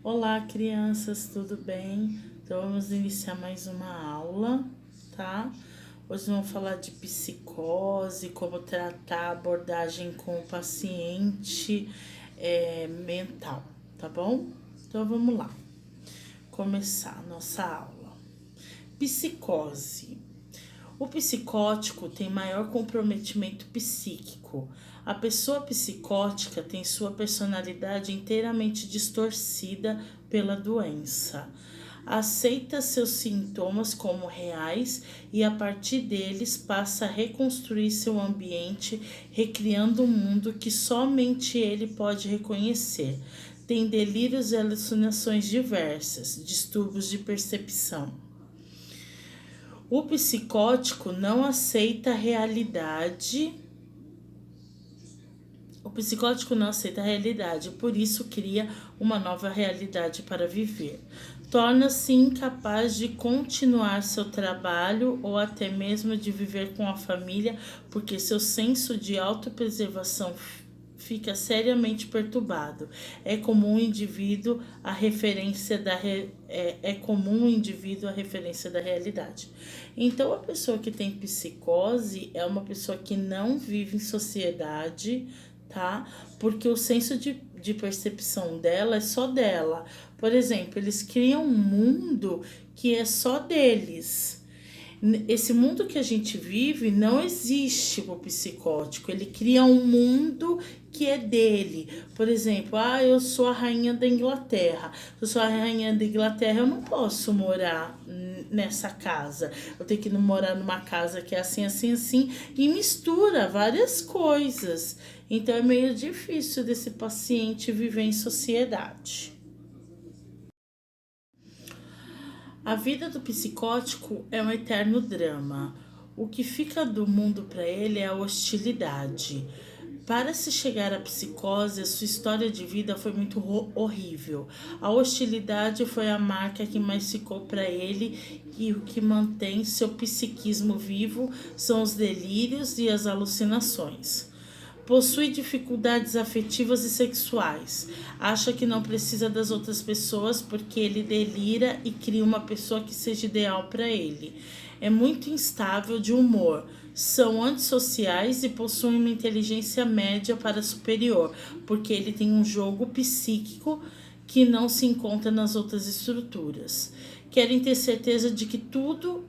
Olá, crianças, tudo bem? Então vamos iniciar mais uma aula, tá? Hoje vamos falar de psicose, como tratar a abordagem com o paciente mental, tá bom? Então vamos lá, começar a nossa aula. Psicose. O psicótico tem maior comprometimento psíquico. A pessoa psicótica tem sua personalidade inteiramente distorcida pela doença. Aceita seus sintomas como reais e, a partir deles, passa a reconstruir seu ambiente, recriando um mundo que somente ele pode reconhecer. Tem delírios e alucinações diversas, distúrbios de percepção. O psicótico não aceita a realidade. O psicótico não aceita a realidade, por isso cria uma nova realidade para viver. Torna-se incapaz de continuar seu trabalho ou até mesmo de viver com a família, porque seu senso de autopreservação fica seriamente perturbado. É comum o indivíduo a referência da realidade. Então, a pessoa que tem psicose é uma pessoa que não vive em sociedade, tá? Porque o senso de percepção dela é só dela. Por exemplo, eles criam um mundo que é só deles. Esse mundo que a gente vive não existe para o psicótico. Ele cria um mundo que é dele. Por exemplo, eu sou a rainha da Inglaterra. Eu sou a rainha da Inglaterra, eu não posso morar nessa casa. Eu tenho que morar numa casa que é assim, assim, assim, e mistura várias coisas. Então é meio difícil desse paciente viver em sociedade. A vida do psicótico é um eterno drama. O que fica do mundo para ele é a hostilidade. Para se chegar à psicose, a sua história de vida foi muito horrível. A hostilidade foi a marca que mais ficou para ele, e o que mantém seu psiquismo vivo são os delírios e as alucinações. Possui dificuldades afetivas e sexuais. Acha que não precisa das outras pessoas porque ele delira e cria uma pessoa que seja ideal para ele. É muito instável de humor. São antissociais e possuem uma inteligência média para superior, porque ele tem um jogo psíquico que não se encontra nas outras estruturas. Querem ter certeza de que tudo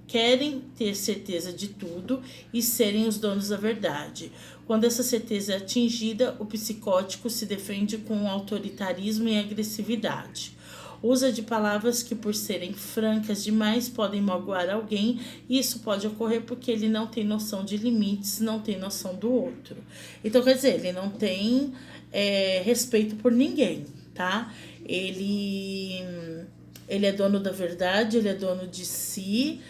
querem ter certeza de tudo e serem os donos da verdade. Quando essa certeza é atingida, o psicótico se defende com autoritarismo e agressividade. Usa de palavras que, por serem francas demais, podem magoar alguém, e isso pode ocorrer porque ele não tem noção de limites, não tem noção do outro. Então, quer dizer, ele não tem respeito por ninguém, tá? Ele é dono da verdade, ele é dono de si.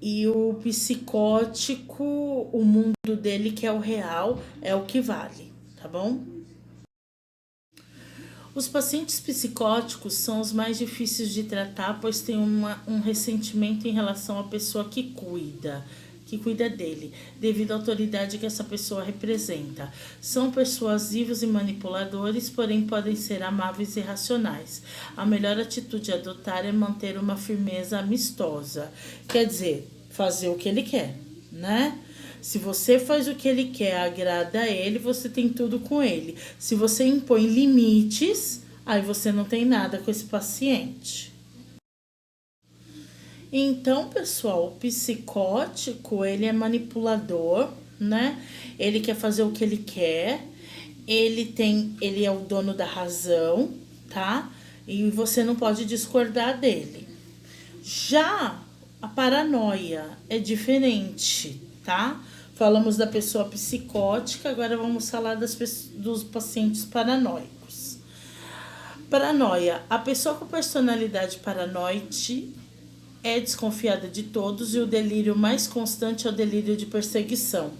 E o psicótico, o mundo dele, que é o real, é o que vale, tá bom? Os pacientes psicóticos são os mais difíceis de tratar, pois têm um ressentimento em relação à pessoa que cuida dele, devido à autoridade que essa pessoa representa. São persuasivos e manipuladores, porém podem ser amáveis e racionais. A melhor atitude a adotar é manter uma firmeza amistosa. Quer dizer, fazer o que ele quer, né? Se você faz o que ele quer, agrada a ele, você tem tudo com ele. Se você impõe limites, aí você não tem nada com esse paciente. Então, pessoal, o psicótico, ele é manipulador, né? Ele quer fazer o que ele quer. Ele é o dono da razão, tá? E você não pode discordar dele. Já a paranoia é diferente, tá? Falamos da pessoa psicótica, agora vamos falar dos pacientes paranoicos. Paranoia. A pessoa com personalidade paranoide é desconfiada de todos e o delírio mais constante é o delírio de perseguição.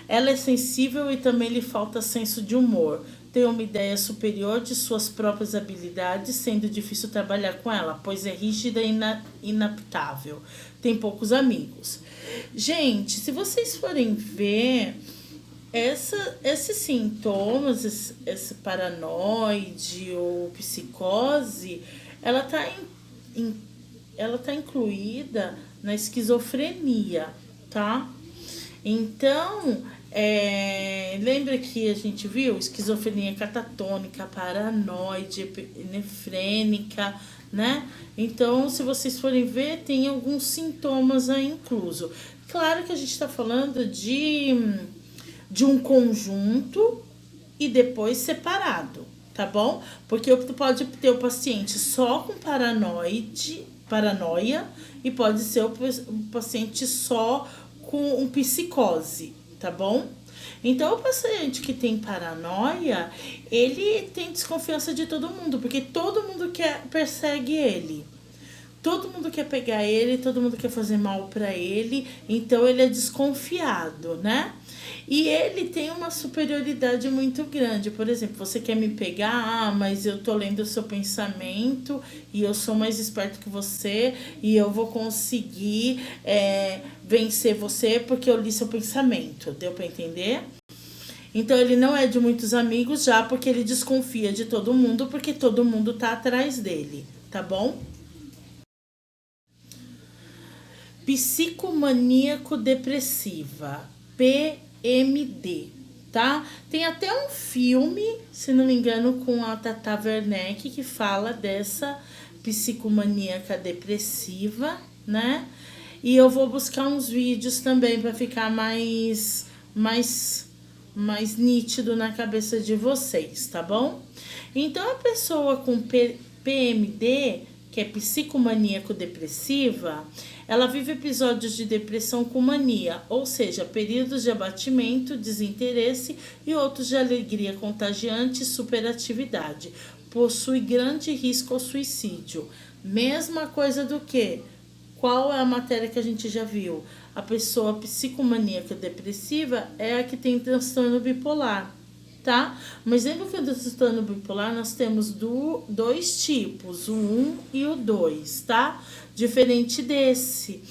Ela é sensível e também lhe falta senso de humor. Tem uma ideia superior de suas próprias habilidades, sendo difícil trabalhar com ela, pois é rígida e inaptável. Tem poucos amigos. Gente, se vocês forem ver, esses sintomas, esse paranoide ou psicose, ela está ela tá incluída na esquizofrenia, tá? Então, lembra que a gente viu esquizofrenia catatônica, paranoide, nefrênica, né? Então, se vocês forem ver, tem alguns sintomas aí incluso. Claro que a gente está falando de um conjunto e depois separado, tá bom? Porque tu pode ter o paciente só com paranoia, e pode ser o paciente só com um psicose, tá bom? Então, o paciente que tem paranoia, ele tem desconfiança de todo mundo, porque todo mundo persegue ele. Todo mundo quer pegar ele, todo mundo quer fazer mal para ele, então ele é desconfiado, né? E ele tem uma superioridade muito grande. Por exemplo, você quer me pegar, mas eu tô lendo o seu pensamento e eu sou mais esperto que você e eu vou conseguir vencer você porque eu li seu pensamento. Deu para entender? Então ele não é de muitos amigos já porque ele desconfia de todo mundo porque todo mundo tá atrás dele, tá bom? Psicomaníaco depressiva, PMD, tá? Tem até um filme, se não me engano, com a Tata Werneck que fala dessa psicomaníaca depressiva, né? E eu vou buscar uns vídeos também para ficar mais nítido na cabeça de vocês, tá bom? Então a pessoa com PMD, que é psicomaníaco depressiva, ela vive episódios de depressão com mania, ou seja, períodos de abatimento, desinteresse e outros de alegria contagiante e superatividade. Possui grande risco ao suicídio. Mesma coisa do que? Qual é a matéria que a gente já viu? A pessoa psicomaníaca depressiva é a que tem transtorno bipolar, tá? Mas lembra que o transtorno bipolar nós temos dois tipos, o 1 e o 2, tá? Diferente desse.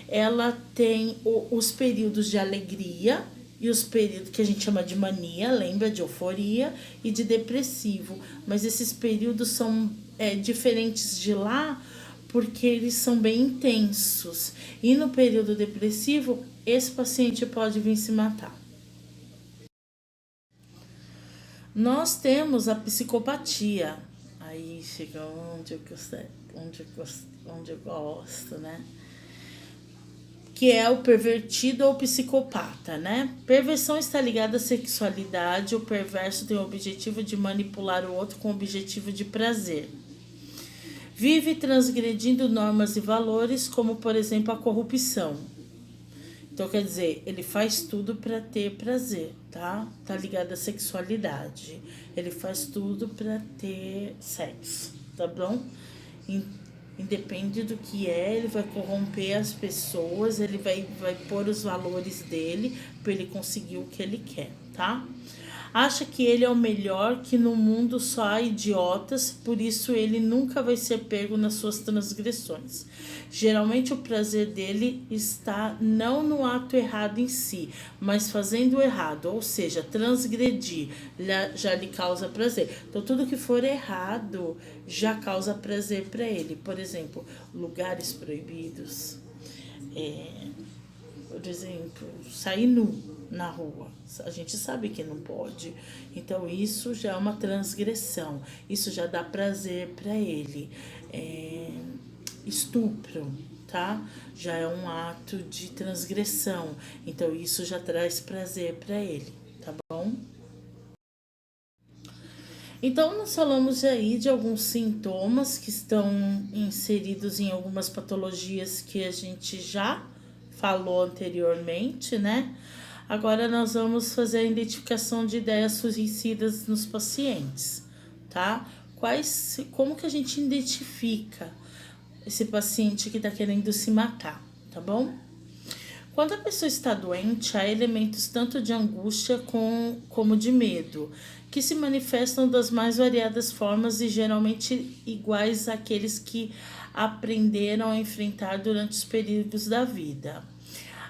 Ela tem os períodos de alegria e os períodos que a gente chama de mania, lembra? De euforia e de depressivo. Mas esses períodos são diferentes de lá porque eles são bem intensos. E no período depressivo, esse paciente pode vir se matar. Nós temos a psicopatia. Aí chega onde eu gosto, né? Que é o pervertido ou psicopata, né? Perversão está ligada à sexualidade. O perverso tem o objetivo de manipular o outro com o objetivo de prazer. Vive transgredindo normas e valores, como por exemplo a corrupção. Então, quer dizer, ele faz tudo para ter prazer, tá? Tá ligado à sexualidade. Ele faz tudo para ter sexo, tá bom? Independe do que ele vai corromper as pessoas, ele vai pôr os valores dele para ele conseguir o que ele quer, tá? Acha que ele é o melhor, que no mundo só há idiotas, por isso ele nunca vai ser pego nas suas transgressões. Geralmente o prazer dele está não no ato errado em si, mas fazendo o errado, ou seja, transgredir já lhe causa prazer. Então tudo que for errado já causa prazer para ele. Por exemplo, lugares proibidos, por exemplo, sair nu na rua. A gente sabe que não pode. Então isso já é uma transgressão. Isso já dá prazer para ele. Estupro, tá? Já é um ato de transgressão. Então isso já traz prazer para ele, tá bom? Então nós falamos aí de alguns sintomas que estão inseridos em algumas patologias que a gente já falou anteriormente, né? Agora nós vamos fazer a identificação de ideias suicidas nos pacientes, tá? Como que a gente identifica esse paciente que está querendo se matar, tá bom? Quando a pessoa está doente, há elementos tanto de angústia como de medo, que se manifestam das mais variadas formas e geralmente iguais àqueles que aprenderam a enfrentar durante os períodos da vida.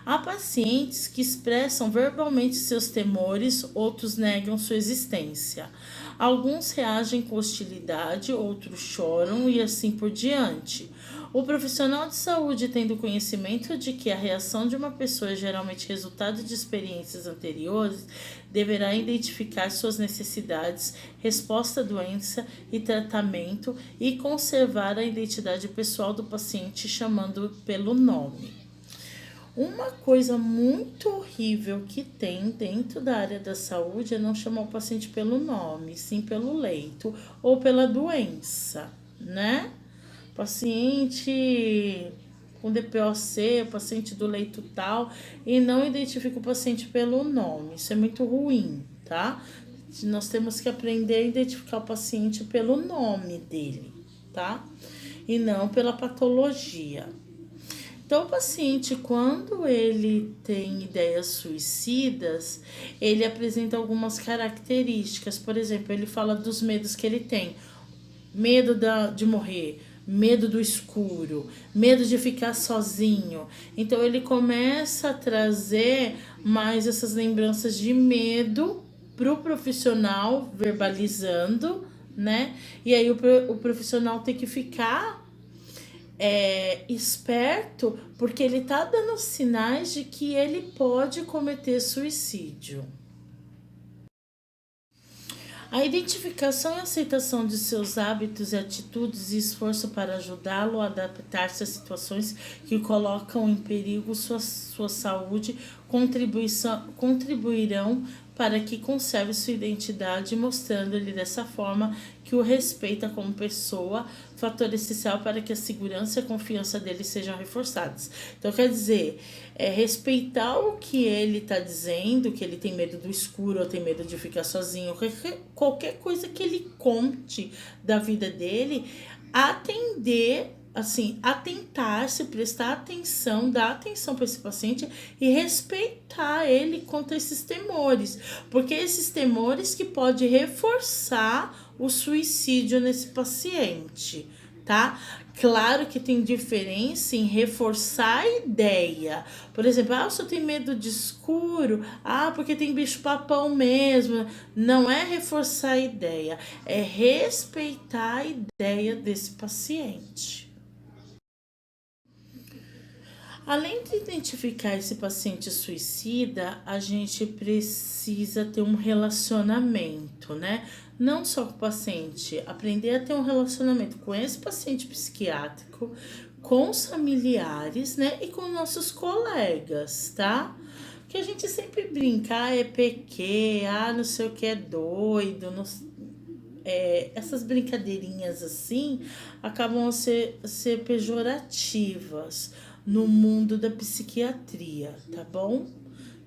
Há pacientes que expressam verbalmente seus temores, outros negam sua existência. Alguns reagem com hostilidade, outros choram e assim por diante. O profissional de saúde, tendo conhecimento de que a reação de uma pessoa é geralmente resultado de experiências anteriores, deverá identificar suas necessidades, resposta à doença e tratamento e conservar a identidade pessoal do paciente chamando pelo nome. Uma coisa muito horrível que tem dentro da área da saúde é não chamar o paciente pelo nome, sim pelo leito ou pela doença, né? Paciente com DPOC, paciente do leito tal, e não identifica o paciente pelo nome. Isso é muito ruim, tá? Nós temos que aprender a identificar o paciente pelo nome dele, tá? E não pela patologia. Então, o paciente, quando ele tem ideias suicidas, ele apresenta algumas características. Por exemplo, ele fala dos medos que ele tem: medo de morrer, medo do escuro, medo de ficar sozinho. Então, ele começa a trazer mais essas lembranças de medo para o profissional, verbalizando, né? E aí, o profissional tem que ficar esperto, porque ele tá dando sinais de que ele pode cometer suicídio. A identificação e aceitação de seus hábitos e atitudes e esforço para ajudá-lo a adaptar-se a situações que colocam em perigo sua saúde contribuirão para que conserve sua identidade, mostrando-lhe dessa forma que o respeita como pessoa, fator essencial para que a segurança e a confiança dele sejam reforçadas. Então, quer dizer, respeitar o que ele está dizendo, que ele tem medo do escuro, ou tem medo de ficar sozinho, qualquer coisa que ele conte da vida dele, atender, assim, atentar, se prestar atenção, dar atenção para esse paciente e respeitar ele contra esses temores, porque esses temores que pode reforçar o suicídio nesse paciente, tá? Claro que tem diferença em reforçar a ideia. Por exemplo, eu só tenho medo de escuro. Porque tem bicho-papão mesmo. Não é reforçar a ideia, é respeitar a ideia desse paciente. Além de identificar esse paciente suicida, a gente precisa ter um relacionamento, né? Não só com o paciente, aprender a ter um relacionamento com esse paciente psiquiátrico, com os familiares, né? E com nossos colegas, tá? Que a gente sempre brinca, é PQ, não sei o que é doido, não, essas brincadeirinhas assim acabam a ser pejorativas no mundo da psiquiatria, tá bom?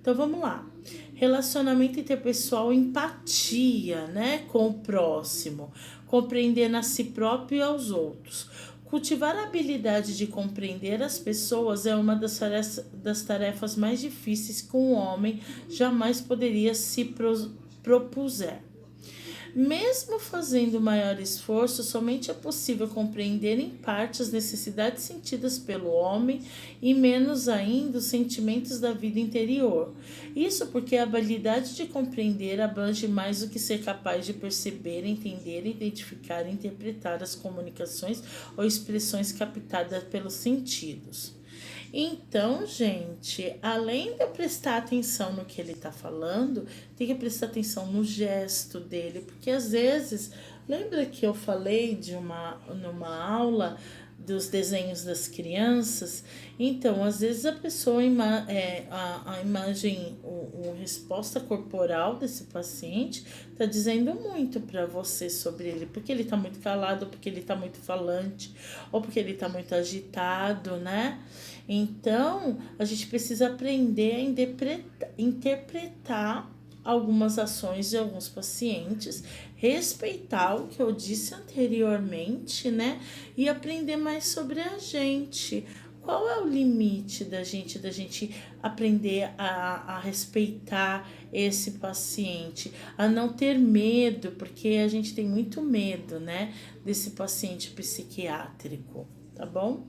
Então vamos lá. Relacionamento interpessoal, empatia, né, com o próximo, compreendendo a si próprio e aos outros. Cultivar a habilidade de compreender as pessoas é uma das tarefas mais difíceis que um homem jamais poderia se propuser. Mesmo fazendo maior esforço, somente é possível compreender em parte as necessidades sentidas pelo homem e menos ainda os sentimentos da vida interior. Isso porque a habilidade de compreender abrange mais do que ser capaz de perceber, entender, identificar e interpretar as comunicações ou expressões captadas pelos sentidos. Então, gente, além de eu prestar atenção no que ele tá falando, tem que prestar atenção no gesto dele, porque às vezes, lembra que eu falei numa aula dos desenhos das crianças? Então, às vezes a pessoa, a imagem, a resposta corporal desse paciente tá dizendo muito para você sobre ele, porque ele tá muito calado, ou porque ele tá muito falante, ou porque ele tá muito agitado, né? Então, a gente precisa aprender a interpretar algumas ações de alguns pacientes, respeitar o que eu disse anteriormente, né? E aprender mais sobre a gente. Qual é o limite da gente aprender a respeitar esse paciente, a não ter medo, porque a gente tem muito medo, né, desse paciente psiquiátrico, tá bom?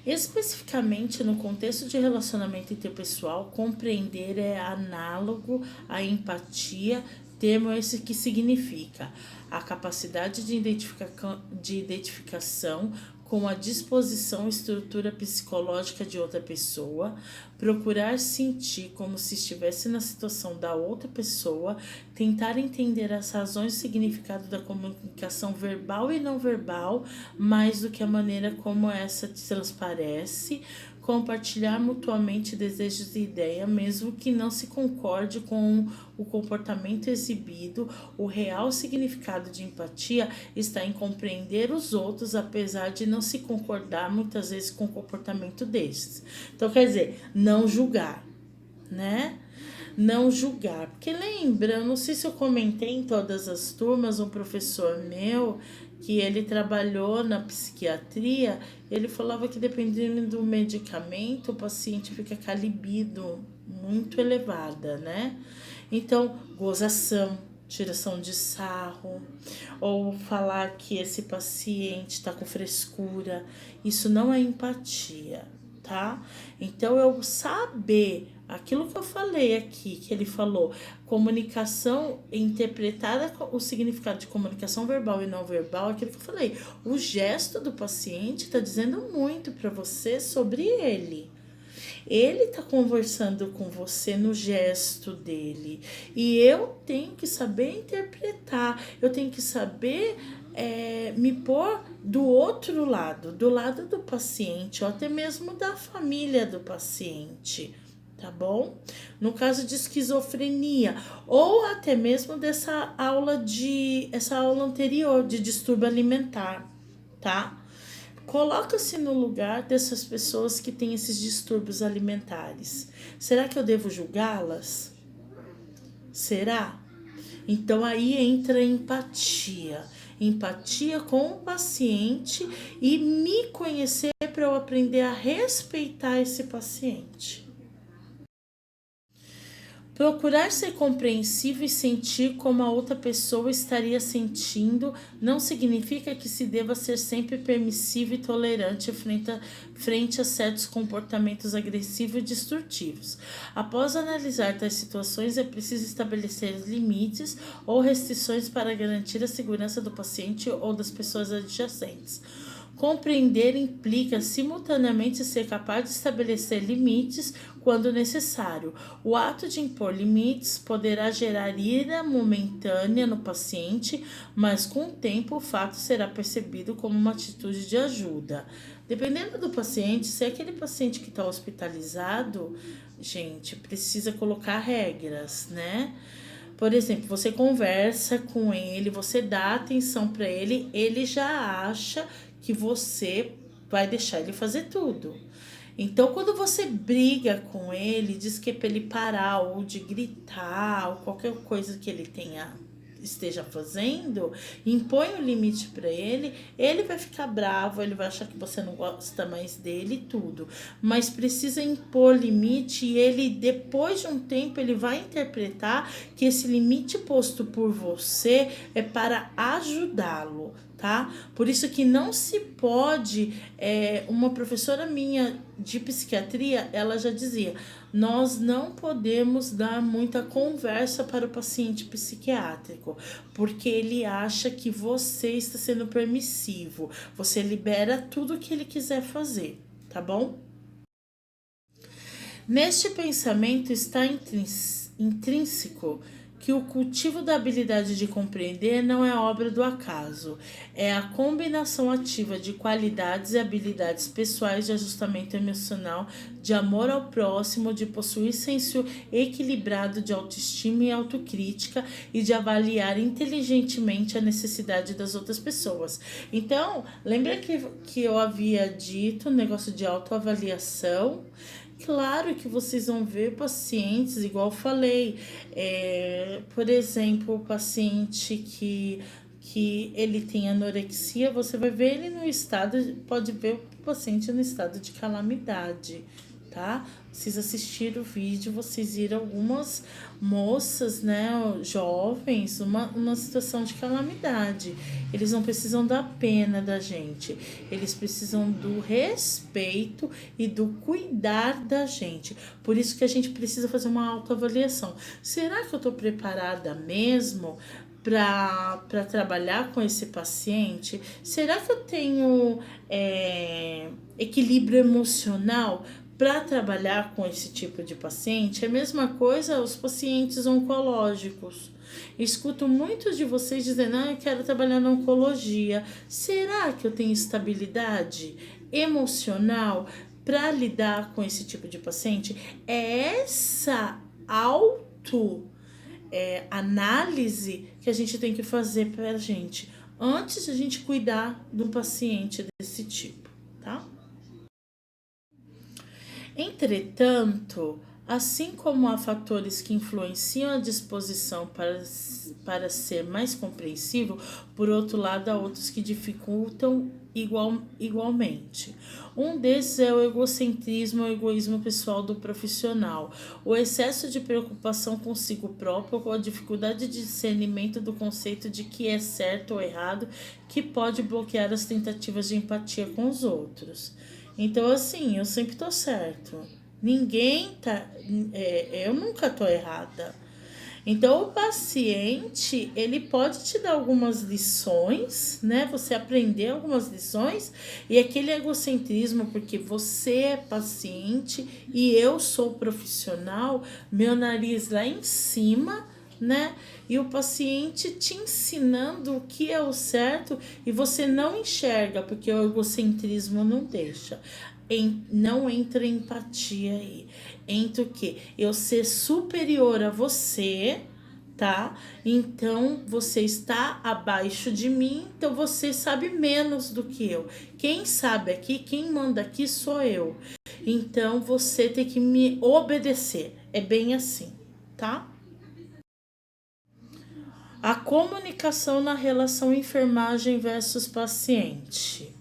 Especificamente no contexto de relacionamento interpessoal, compreender é análogo à empatia, termo esse que significa a capacidade de identificação com a disposição e estrutura psicológica de outra pessoa, procurar sentir como se estivesse na situação da outra pessoa, tentar entender as razões e significado da comunicação verbal e não verbal, mais do que a maneira como essa transparece, compartilhar mutuamente desejos e ideias, mesmo que não se concorde com o comportamento exibido. O real significado de empatia está em compreender os outros, apesar de não se concordar muitas vezes com o comportamento desses. Então, quer dizer, não julgar, né? Não julgar. Porque lembra, não sei se eu comentei em todas as turmas, um professor meu, que ele trabalhou na psiquiatria, ele falava que dependendo do medicamento, o paciente fica com a libido muito elevada, né? Então, gozação, tiração de sarro, ou falar que esse paciente está com frescura, isso não é empatia, tá? Então, eu saber aquilo que eu falei aqui, que ele falou, comunicação interpretada, o significado de comunicação verbal e não verbal, aquilo que eu falei, o gesto do paciente está dizendo muito para você sobre ele. Ele tá conversando com você no gesto dele. E eu tenho que saber interpretar. Eu tenho que saber me pôr do outro lado, do lado do paciente, ou até mesmo da família do paciente. Tá bom? No caso de esquizofrenia, ou até mesmo essa aula anterior de distúrbio alimentar, tá? Coloca-se no lugar dessas pessoas que têm esses distúrbios alimentares. Será que eu devo julgá-las? Será? Então aí entra a empatia. Empatia com o paciente e me conhecer para eu aprender a respeitar esse paciente. Procurar ser compreensível e sentir como a outra pessoa estaria sentindo não significa que se deva ser sempre permissivo e tolerante frente a certos comportamentos agressivos e destrutivos. Após analisar tais situações, é preciso estabelecer limites ou restrições para garantir a segurança do paciente ou das pessoas adjacentes. Compreender implica simultaneamente ser capaz de estabelecer limites quando necessário. O ato de impor limites poderá gerar ira momentânea no paciente, mas com o tempo o fato será percebido como uma atitude de ajuda. Dependendo do paciente, se é aquele paciente que está hospitalizado, gente, precisa colocar regras, né? Por exemplo, você conversa com ele, você dá atenção para ele, ele já acha que você vai deixar ele fazer tudo. Então, quando você briga com ele, diz que é para ele parar ou de gritar ou qualquer coisa que ele esteja fazendo, impõe um limite para ele vai ficar bravo, ele vai achar que você não gosta mais dele e tudo. Mas precisa impor limite e ele, depois de um tempo, ele vai interpretar que esse limite posto por você é para ajudá-lo, tá? Por isso que não se pode, uma professora minha de psiquiatria, ela já dizia, nós não podemos dar muita conversa para o paciente psiquiátrico, porque ele acha que você está sendo permissivo, você libera tudo que ele quiser fazer, tá bom? Neste pensamento está intrínseco que o cultivo da habilidade de compreender não é obra do acaso, é a combinação ativa de qualidades e habilidades pessoais de ajustamento emocional, de amor ao próximo, de possuir senso equilibrado de autoestima e autocrítica e de avaliar inteligentemente a necessidade das outras pessoas. Então, lembra que eu havia dito o negócio de autoavaliação? Claro que vocês vão ver pacientes, igual eu falei, por exemplo, o paciente que ele tem anorexia, você vai ver ele no estado, pode ver o paciente no estado de calamidade, tá? Vocês assistirem o vídeo, vocês viram algumas moças, né, jovens, uma situação de calamidade. Eles não precisam da pena da gente, eles precisam do respeito e do cuidar da gente. Por isso que a gente precisa fazer uma autoavaliação. Será que eu estou preparada mesmo para trabalhar com esse paciente? Será que eu tenho equilíbrio emocional para trabalhar com esse tipo de paciente? É a mesma coisa os pacientes oncológicos. Escuto muitos de vocês dizendo: eu quero trabalhar na oncologia. Será que eu tenho estabilidade emocional para lidar com esse tipo de paciente? É essa análise que a gente tem que fazer para a gente antes de a gente cuidar de um paciente desse tipo, tá? Entretanto, assim como há fatores que influenciam a disposição para ser mais compreensivo, por outro lado, há outros que dificultam igualmente. Um desses é o egocentrismo, o egoísmo pessoal do profissional, o excesso de preocupação consigo próprio ou a dificuldade de discernimento do conceito de que é certo ou errado, que pode bloquear as tentativas de empatia com os outros. Então, assim, eu sempre tô certo. Ninguém tá. Eu nunca tô errada. Então, o paciente, ele pode te dar algumas lições, né? Você aprender algumas lições, e aquele egocentrismo, porque você é paciente e eu sou profissional, meu nariz lá em cima, né? E o paciente te ensinando o que é o certo e você não enxerga, porque o egocentrismo não deixa. Não entra empatia aí. Entra o quê? Eu ser superior a você, tá? Então você está abaixo de mim, então você sabe menos do que eu. Quem sabe aqui, quem manda aqui sou eu. Então você tem que me obedecer. É bem assim, tá? A comunicação na relação enfermagem versus paciente.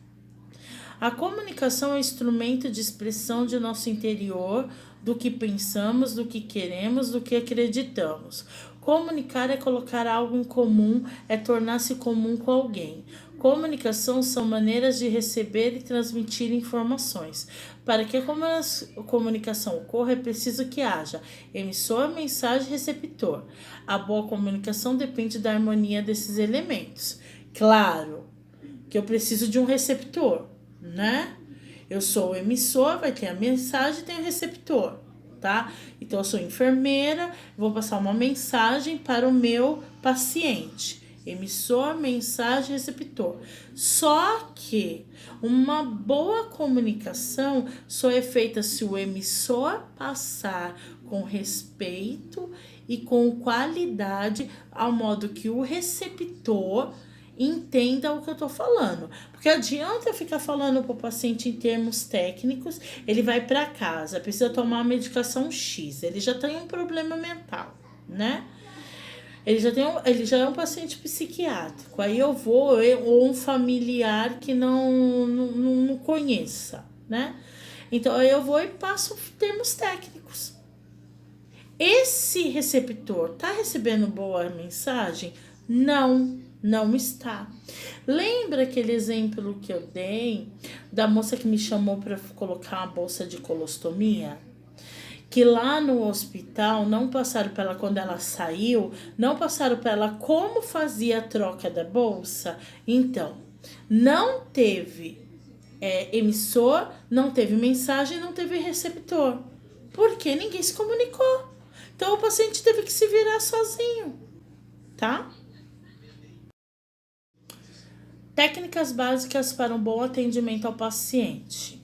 A comunicação é um instrumento de expressão de nosso interior, do que pensamos, do que queremos, do que acreditamos. Comunicar é colocar algo em comum, é tornar-se comum com alguém. Comunicação são maneiras de receber e transmitir informações. Para que a comunicação ocorra, é preciso que haja emissor, mensagem e receptor. A boa comunicação depende da harmonia desses elementos. Claro que eu preciso de um receptor, né? Eu sou o emissor, vai ter a mensagem e tem o receptor, tá? Então, eu sou enfermeira, vou passar uma mensagem para o meu paciente. Emissor, mensagem, receptor. Só que uma boa comunicação só é feita se o emissor passar com respeito e com qualidade, ao modo que o receptor entenda o que eu tô falando. Porque adianta eu ficar falando pro paciente em termos técnicos, ele vai para casa, precisa tomar uma medicação X, ele já tem um problema mental, né? Ele já é um paciente psiquiátrico. Aí ou um familiar que não conheça, né? Então aí eu vou e passo termos técnicos. Esse receptor tá recebendo boa mensagem? Não está. Lembra aquele exemplo que eu dei da moça que me chamou para colocar uma bolsa de colostomia? Que lá no hospital não passaram para ela quando ela saiu, não passaram para ela como fazia a troca da bolsa. Então, não teve emissor, não teve mensagem, não teve receptor. Porque ninguém se comunicou. Então, o paciente teve que se virar sozinho, tá? Técnicas básicas para um bom atendimento ao paciente.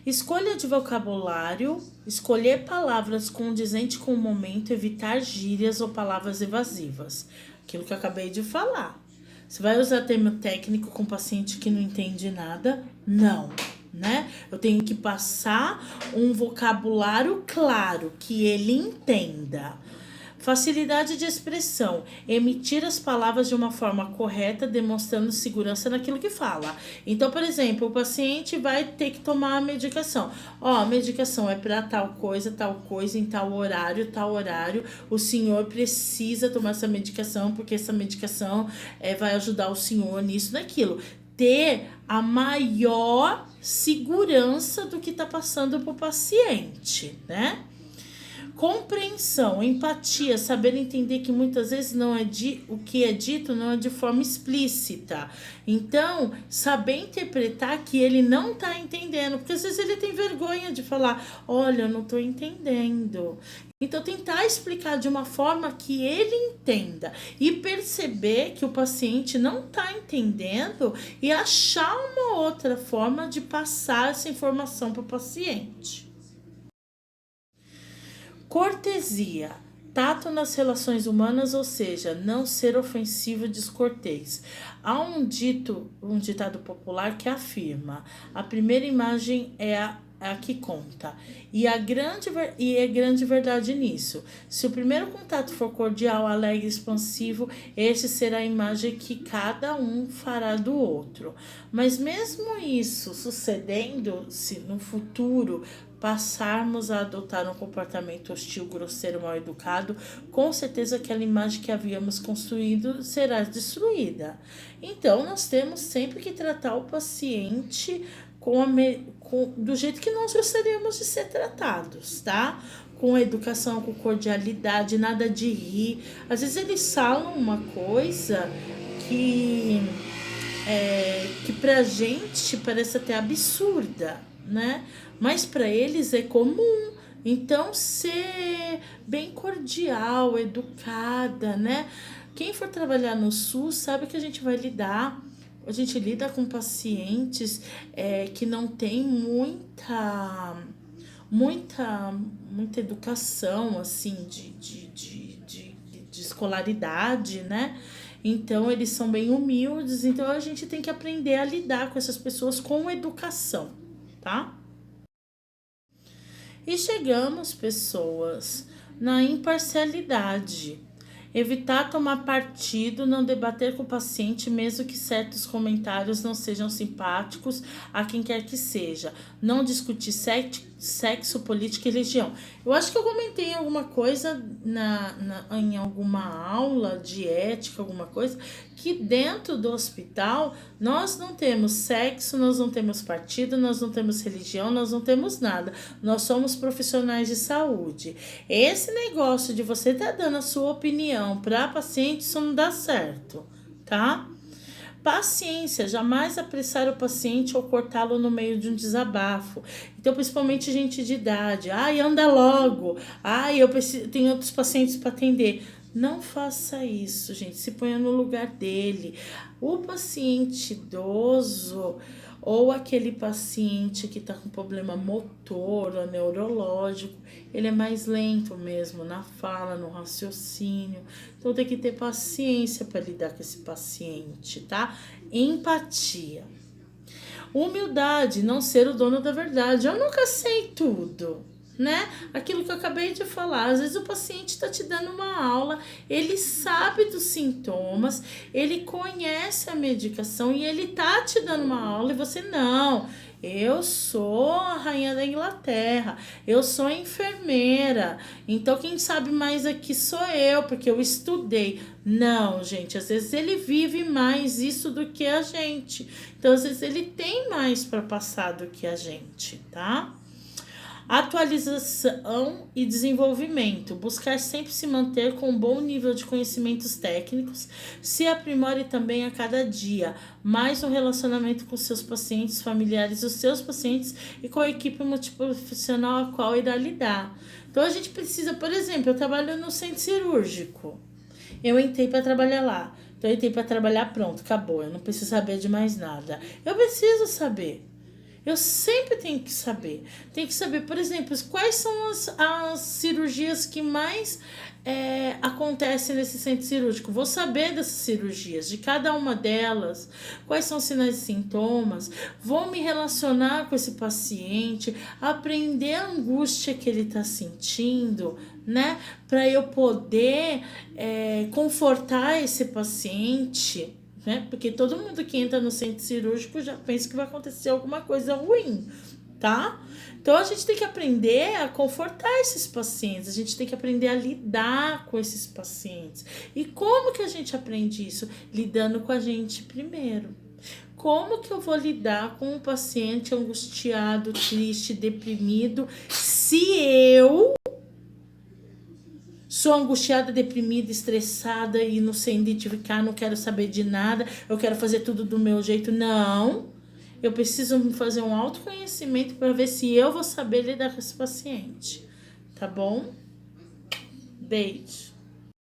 Escolha de vocabulário, escolher palavras condizentes com o momento, evitar gírias ou palavras evasivas. Aquilo que eu acabei de falar. Você vai usar termo técnico com paciente que não entende nada? Não, né? Eu tenho que passar um vocabulário claro, que ele entenda. Facilidade de expressão, emitir as palavras de uma forma correta, demonstrando segurança naquilo que fala. Então, por exemplo, o paciente vai ter que tomar a medicação. Ó, a medicação é para tal coisa, em tal horário. O senhor precisa tomar essa medicação, porque essa medicação vai ajudar o senhor nisso, naquilo. Ter a maior segurança do que está passando para o paciente, né? Compreensão, empatia, saber entender que muitas vezes não é o que é dito não é de forma explícita. Então, saber interpretar que ele não está entendendo, porque às vezes ele tem vergonha de falar, olha, eu não estou entendendo. Então, tentar explicar de uma forma que ele entenda e perceber que o paciente não está entendendo e achar uma outra forma de passar essa informação para o paciente. Cortesia, tato nas relações humanas, ou seja, não ser ofensivo e descortês. Há um ditado popular que afirma: a primeira imagem é a que conta. E é grande verdade nisso. Se o primeiro contato for cordial, alegre e expansivo, este será a imagem que cada um fará do outro. Mas mesmo isso sucedendo, se no futuro passarmos a adotar um comportamento hostil, grosseiro, mal educado, com certeza aquela imagem que havíamos construído será destruída. Então, nós temos sempre que tratar o paciente do jeito que nós gostaríamos de ser tratados, tá? Com educação, com cordialidade, nada de rir. Às vezes eles falam uma coisa que pra gente parece até absurda, né? Mas para eles é comum. Então, ser bem cordial, educada, né? Quem for trabalhar no SUS sabe que a gente lida com pacientes que não tem muita educação, assim, de escolaridade, né? Então, eles são bem humildes, então a gente tem que aprender a lidar com essas pessoas com educação, tá? E chegamos, pessoas, na imparcialidade. Evitar tomar partido, não debater com o paciente, mesmo que certos comentários não sejam simpáticos a quem quer que seja. Não discutir sexo, política e religião. Eu acho que eu comentei alguma coisa em alguma aula de ética, alguma coisa, que dentro do hospital nós não temos sexo, nós não temos partido, nós não temos religião, nós não temos nada. Nós somos profissionais de saúde. Esse negócio de você estar dando a sua opinião para paciente, isso não dá certo, tá? Paciência, jamais apressar o paciente ou cortá-lo no meio de um desabafo. Então, principalmente gente de idade. Ai, anda logo. Ai, tenho outros pacientes para atender. Não faça isso, gente. Se ponha no lugar dele. O paciente idoso ou aquele paciente que está com problema motor ou neurológico, ele é mais lento mesmo na fala, no raciocínio. Então tem que ter paciência para lidar com esse paciente, tá? Empatia. Humildade, não ser o dono da verdade. Eu nunca sei tudo, né? Aquilo que eu acabei de falar, às vezes o paciente está te dando uma aula, ele sabe dos sintomas, ele conhece a medicação e ele tá te dando uma aula e você não. Eu sou a rainha da Inglaterra, eu sou enfermeira, então quem sabe mais aqui sou eu, porque eu estudei. Não, gente, às vezes ele vive mais isso do que a gente, então às vezes ele tem mais para passar do que a gente, tá? Atualização e desenvolvimento. Buscar sempre se manter com um bom nível de conhecimentos técnicos, se aprimore também a cada dia, mais no relacionamento com seus pacientes, familiares, os seus pacientes e com a equipe multiprofissional a qual irá lidar. Então a gente precisa, por exemplo, eu trabalho no centro cirúrgico. Eu entrei para trabalhar lá. Então eu entrei para trabalhar, pronto, acabou. Eu não preciso saber de mais nada. Eu preciso saber. Eu sempre tenho que saber. Tem que saber, por exemplo, quais são as cirurgias que mais acontecem nesse centro cirúrgico. Vou saber dessas cirurgias, de cada uma delas, quais são os sinais e sintomas. Vou me relacionar com esse paciente, aprender a angústia que ele está sentindo, né? Para eu poder confortar esse paciente, né? Porque todo mundo que entra no centro cirúrgico já pensa que vai acontecer alguma coisa ruim, tá? Então a gente tem que aprender a confortar esses pacientes, a gente tem que aprender a lidar com esses pacientes. E como que a gente aprende isso? Lidando com a gente primeiro. Como que eu vou lidar com um paciente angustiado, triste, deprimido, se eu sou angustiada, deprimida, estressada e não sei identificar, não quero saber de nada, eu quero fazer tudo do meu jeito? Não. Eu preciso fazer um autoconhecimento para ver se eu vou saber lidar com esse paciente. Tá bom? Beijo.